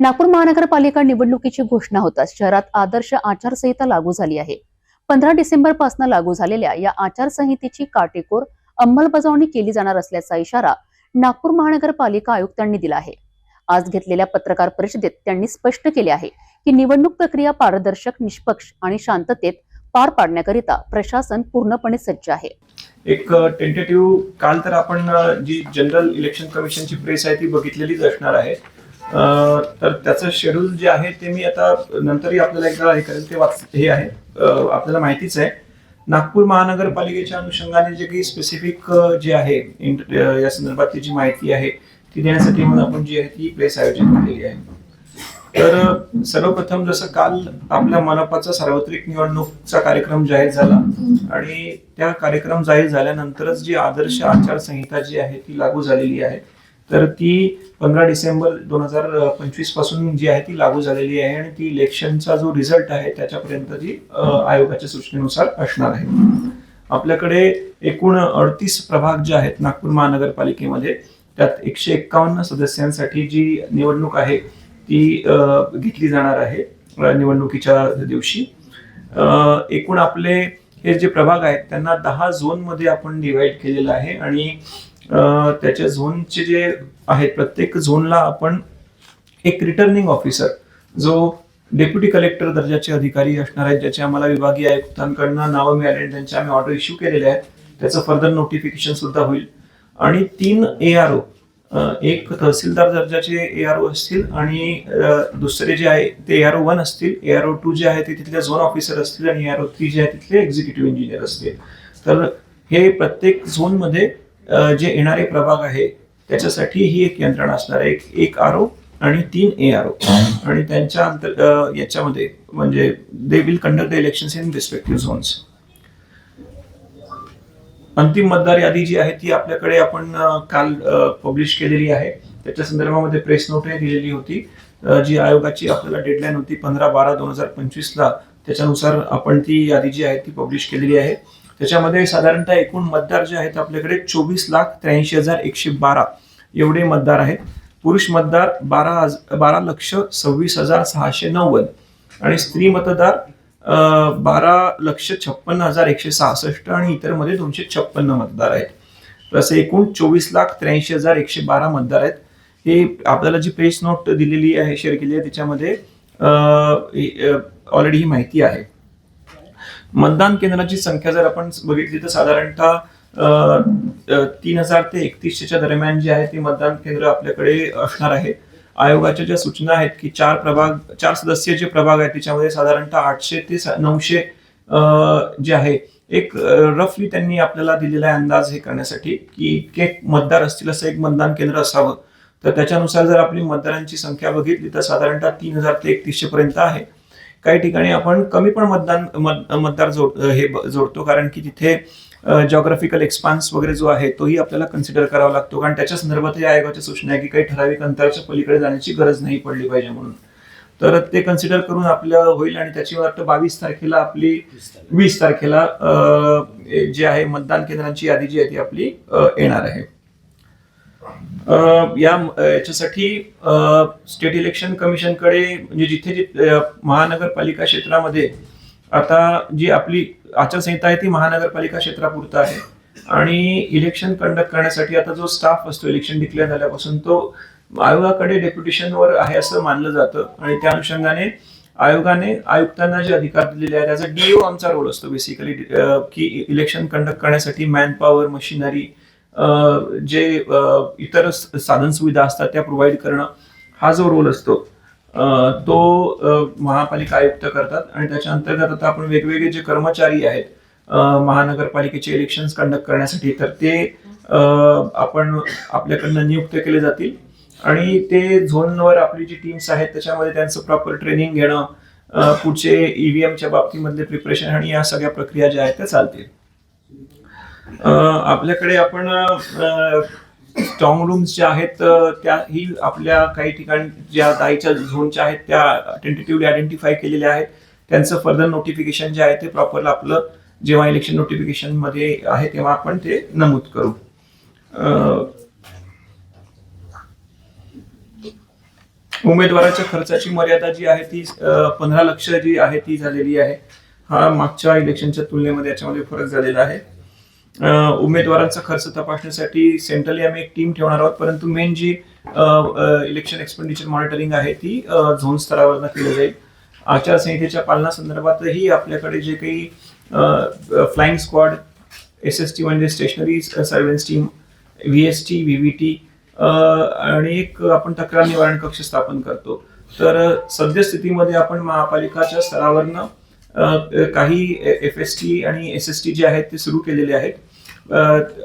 नागपूर महानगरपालिका निवडणुकीची घोषणा होताच शहरात आदर्श आचारसंहिता लागू झाली आहे. 15 डिसेंबरपासून लागू झालेल्या या आचारसंहितेची काटेकोर अंमलबजावणी केली जाणार असल्याचा इशारा नागपूर महानगरपालिका आयुक्तांनी दिला आहे. आज घेतलेल्या पत्रकार परिषदेत त्यांनी स्पष्ट केले आहे की निवडणूक प्रक्रिया पारदर्शक, निष्पक्ष आणि शांततेत पार पाडण्याकरिता प्रशासन पूर्णपणे सज्ज आहे. एक टेंटेटिव्ह काल तर आपण जी जनरल इलेक्शन कमिशनची प्रेस आहे ती बघितलेलीच असणार आहे. तर त्याचं शेड्यूल जे आहे ते मी आता नंतरही आपल्याला एकदा हे करेल ते हे आहे. आपल्याला माहितीच आहे नागपूर महानगरपालिकेच्या अनुषंगाने जे काही स्पेसिफिक जे आहे या संदर्भातली जी माहिती आहे ती देण्यासाठी म्हणून आपण जी आहे ती प्रेस आयोजित केलेली आहे. तर सर्वप्रथम जसं काल आपल्या मनपाचा सार्वत्रिक निवडणूकचा कार्यक्रम जाहीर झाला आणि त्या कार्यक्रम जाहीर झाल्यानंतरच जी आदर्श आचारसंहिता जी आहे ती लागू झालेली आहे. तर ती 15 डिसेंबर 2025 पासून जी आहे ती लागू झालेली आहे आणि ती इलेक्शनचा जो रिझल्ट आहे त्याच्यापर्यंत जी आयोगाच्या सूचनेनुसार असणार आहे. आपल्याकडे एकूण 38 प्रभाग जे आहेत नागपूर महानगरपालिकेमध्ये, त्यात 151 सदस्यांसाठी जी निवडणूक आहे ती घेतली जाणार आहे निवडणुकीच्या दिवशी. एकूण आपले हे जे प्रभाग आहेत त्यांना 10 झोन मध्ये आपण डिवाइड केलेलं आहे आणि त्याच्या झोनचे जे आहेत प्रत्येक झोनला आपण एक रिटर्निंग ऑफिसर जो डेप्युटी कलेक्टर दर्जाचे अधिकारी असणार आहेत, ज्याचे आम्हाला विभागीय आयुक्तांकडून नावं मिळाले आणि त्यांचे आम्ही ऑर्डर इश्यू केलेले आहेत. त्याचं फर्दर नोटिफिकेशन सुद्धा होईल. आणि 3 ARO, एक तहसीलदार दर्जाचे ARO असतील आणि दुसरे जे आहे ते ARO 1 असतील. ARO 2 जे आहे ते तिथले झोन ऑफिसर असतील आणि ARO 3 जे आहे तिथले एक्झिक्युटिव्ह इंजिनियर असतील. तर हे प्रत्येक झोन मध्ये जे येणारे प्रभाग आहे त्याच्यासाठी ही एक यंत्रणा असणार आहे. एक RO आणि 3 ARO आणि त्यांच्या याच्यामध्ये म्हणजे they will conduct the elections in respective zones. अंतिम मतदार यादी जी आहे ती आपल्याकडे आपण काल पब्लिश केलेली आहे. त्याच्या संदर्भामध्ये प्रेस नोटही दिलेली होती. जी आयोगाची आपल्याला डेडलाईन होती 15/12/2025 ला, त्याच्यानुसार आपण ती यादी जी आहे ती पब्लिश केलेली आहे. त्याच्यामध्ये साधारणतः एकूण मतदार जे आहेत आपल्याकडे 24,83,112 एवढे मतदार आहेत. पुरुष मतदार 12,26,690 आणि स्त्री मतदार 12,56,166 आणि इतर मध्ये 256 मतदार आहेत. असे एकूण 24,83,112 मतदार आहेत. हे आपल्याला जी प्रेस नोट दिलेली आहे, शेअर केली आहे, त्याच्यामध्ये ऑलरेडी ही माहिती आहे. मतदान केंद्राची संख्या जर आपण बघितली तर साधारणतः 3,000 ते 3100च्या दरम्यान जे आहे ती मतदान केंद्र आपल्याकडे असणार आहे. आयोगाच्या ज्या सूचना आहेत की 4 सदस्यीय जे प्रभाग आहेत त्याच्यामध्ये साधारणतः 800 ते 900 जे आहे एक रफली त्यांनी आपल्याला दिलेला आहे अंदाज हे करण्यासाठी की इतके मतदार असतील असं एक मतदान केंद्र असावं. तर त्याच्यानुसार जर आपली मतदारांची संख्या बघितली तर साधारणतः 3,000 ते 3100 पर्यंत आहे. काही ठिकाणी आपण कमी पण मतदार जोडतो कारण की तिथे जॉग्राफिकल एक्सपान्स वगैरे जो आहे तोही आपल्याला कन्सिडर करावा लागतो, कारण त्याच्या संदर्भात आयोगाच्या सूचना आहे की काही ठराविक अंतराच्या पलीकडे जाण्याची गरज नाही पडली पाहिजे म्हणून. तर ते कन्सिडर करून आपलं होईल आणि त्याची वाटतं 22 तारखेला आपली 20 तारखेला जे आहे मतदान केंद्रांची यादी जी आहे ती आपली येणार आहे. याच्यासाठी स्टेट इलेक्शन कमिशनकडे म्हणजे जिथे महानगरपालिका क्षेत्रामध्ये आता जी आपली आचारसंहिता आहे ती महानगरपालिका क्षेत्रापुरता आहे आणि इलेक्शन कंडक्ट करण्यासाठी आता जो स्टाफ असतो इलेक्शन डिक्लेअर झाल्यापासून तो आयोगाकडे डेप्युटेशनवर आहे असं मानलं जातं आणि त्या अनुषंगाने आयोगाने आयुक्तांना जे अधिकार दिलेले आहेत त्याचा DO आमचा रोल असतो बेसिकली की इलेक्शन कंडक्ट करण्यासाठी मॅनपॉवर, मशिनरी, जे इतर साधन सुविधा असतात त्या प्रोव्हाइड करणं, हा जो रोल असतो तो महापालिका आयुक्त करतात. आणि त्याच्या अंतर्गत आता आपण वेगवेगळे जे कर्मचारी आहेत महानगरपालिकेचे इलेक्शन्स कंडक्ट करण्यासाठी तर ते आपण आपल्याकडनं नियुक्त केले जातील आणि ते झोनवर आपली जी टीम्स आहेत त्याच्यामध्ये त्यांचं प्रॉपर ट्रेनिंग घेणं, पुढचे EVMच्या बाबतीमधले प्रिपरेशन आणि या सगळ्या प्रक्रिया ज्या आहेत त्या चालतील. आपल्याकडे आपण स्ट्रॉंग रूम्स ज्या आहेत त्याही आपल्या काही ठिकाणी ज्या दाईच्या झोनच्या आहेत त्या टेंटेटिव्हली आयडेंटिफाय केलेल्या आहेत. त्यांचं फर्दर नोटिफिकेशन जे आहे ते प्रॉपर आपलं जेव्हा इलेक्शन नोटिफिकेशन मध्ये आहे तेव्हा आपण ते नमूद करू. उमेदवाराच्या खर्चाची मर्यादा जी आहे ती 15 लक्ष जी आहे ती झालेली आहे. हा मागच्या इलेक्शनच्या तुलनेमध्ये याच्यामध्ये फरक झालेला आहे. उमेदवारांचा खर्च तपासण्यासाठी सेंट्रली आम्ही एक टीम ठेवणार आहोत, परंतु मेन जी इलेक्शन एक्सपेंडिचर मॉनिटरिंग आहे ती झोन स्तरावर केली जाईल. आचारसंहितेच्या पालनासंदर्भातही आपल्याकडे जे काही फ्लाइंग स्क्वॉड, SST म्हणजे स्टेशनरी सर्व्हेन्स टीम, VST, VVT आणि एक आपण तक्रार निवारण कक्ष स्थापन करतो. तर सद्यस्थितीमध्ये आपण महापालिकाच्या स्तरावरनं काही FST आणि SST जे आहेत ते सुरू केलेले आहेत.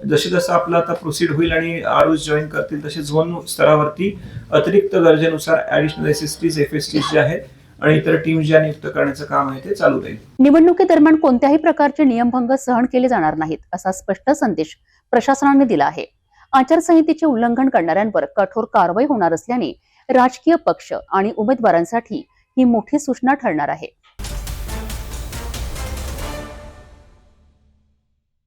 जसे जसं आपलं आता प्रोसीड होईल आणि आरूज जॉईन करतील तसे झोन स्तरावरती अतिरिक्त गरजेनुसार ऍडिशनल SSTs, FSTs जे आहेत आणि इतर टीम ज्या नियुक्त करण्याचं काम आहे ते चालू राहील. निवडणुकीदरम्यान कोणत्याही प्रकारचे नियमभंग सहन केले जाणार नाहीत असा स्पष्ट संदेश प्रशासनाने दिला आहे. आचारसंहितेचे उल्लंघन करणाऱ्यांवर कठोर कारवाई होणार असल्याने राजकीय पक्ष आणि उमेदवारांसाठी ही मोठी सूचना ठरणार आहे.